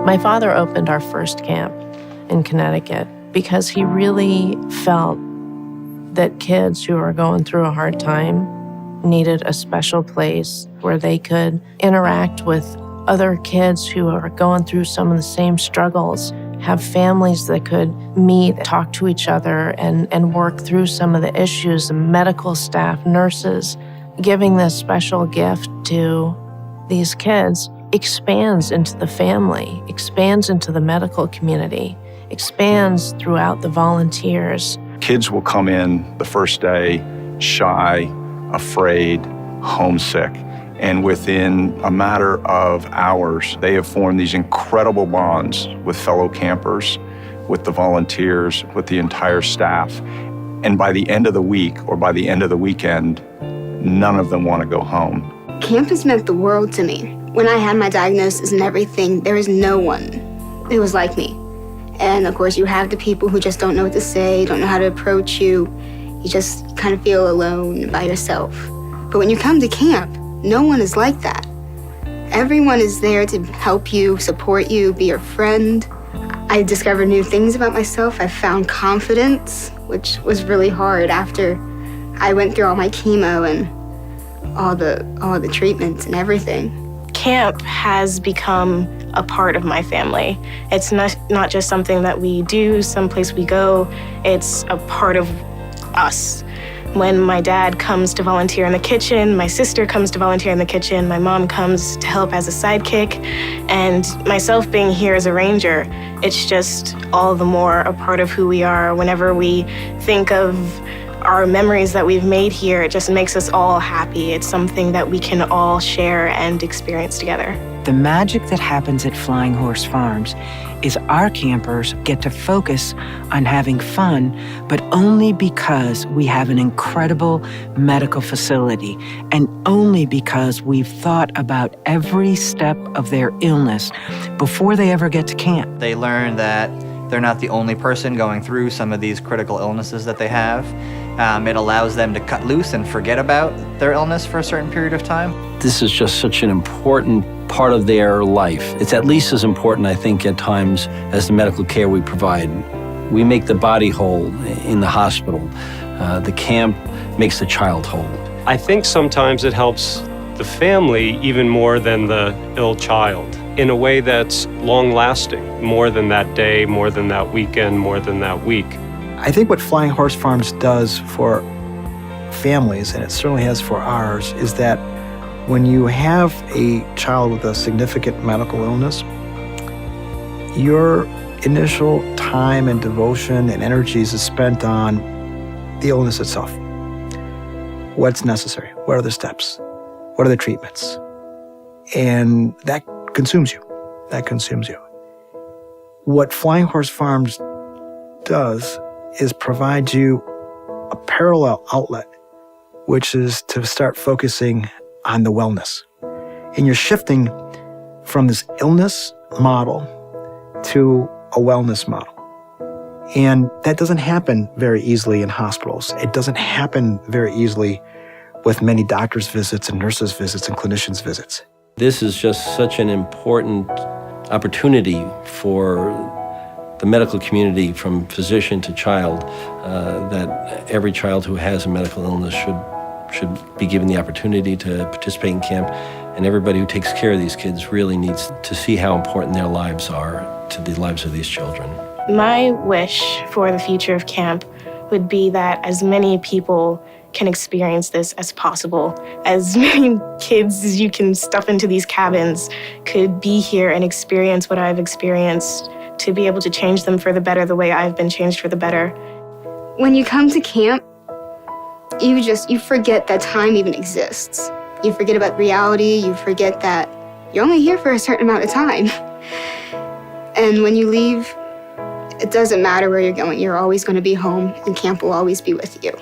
My father opened our first camp in Connecticut because he really felt that kids who are going through a hard time needed a special place where they could interact with other kids who are going through some of the same struggles, have families that could meet, talk to each other, and work through some of the issues. The medical staff, nurses, giving this special gift to these kids expands into the family, expands into the medical community, expands throughout the volunteers. Kids will come in the first day shy, afraid, homesick, and within a matter of hours, they have formed these incredible bonds with fellow campers, with the volunteers, with the entire staff. And by the end of the week or by the end of the weekend, none of them want to go home. Camp has meant the world to me. When I had my diagnosis and everything, there was no one who was like me. And of course, you have the people who just don't know what to say, don't know how to approach you. You just kind of feel alone by yourself. But when you come to camp, no one is like that. Everyone is there to help you, support you, be your friend. I discovered new things about myself. I found confidence, which was really hard after I went through all my chemo and all the treatments and everything. Camp has become a part of my family. It's not just something that we do, someplace we go. It's a part of us. When my dad comes to volunteer in the kitchen, my sister comes to volunteer in the kitchen, my mom comes to help as a sidekick, and myself being here as a ranger, it's just all the more a part of who we are. Whenever we think of our memories that we've made here, it just makes us all happy. It's something that we can all share and experience together. The magic that happens at Flying Horse Farms is our campers get to focus on having fun, but only because we have an incredible medical facility and only because we've thought about every step of their illness before they ever get to camp. They learn that they're not the only person going through some of these critical illnesses that they have. It allows them to cut loose and forget about their illness for a certain period of time. This is just such an important part of their life. It's at least as important, I think, at times as the medical care we provide. We make the body whole in the hospital. The camp makes the child whole. I think sometimes it helps the family even more than the ill child in a way that's long-lasting, more than that day, more than that weekend, more than that week. I think what Flying Horse Farms does for families, and it certainly has for ours, is that when you have a child with a significant medical illness, your initial time and devotion and energies is spent on the illness itself. What's necessary? What are the steps? What are the treatments? And that consumes you. That consumes you. What Flying Horse Farms does is provide you a parallel outlet, which is to start focusing on the wellness. And you're shifting from this illness model to a wellness model. And that doesn't happen very easily in hospitals. It doesn't happen very easily with many doctors' visits and nurses' visits and clinicians' visits. This is just such an important opportunity for the medical community, from physician to child, that every child who has a medical illness should be given the opportunity to participate in camp. And everybody who takes care of these kids really needs to see how important their lives are to the lives of these children. My wish for the future of camp would be that as many people can experience this as possible. As many kids as you can stuff into these cabins could be here and experience what I've experienced, to be able to change them for the better the way I've been changed for the better. When you come to camp, you forget that time even exists. You forget about reality, you forget that you're only here for a certain amount of time. And when you leave, it doesn't matter where you're going, you're always going to be home, and camp will always be with you.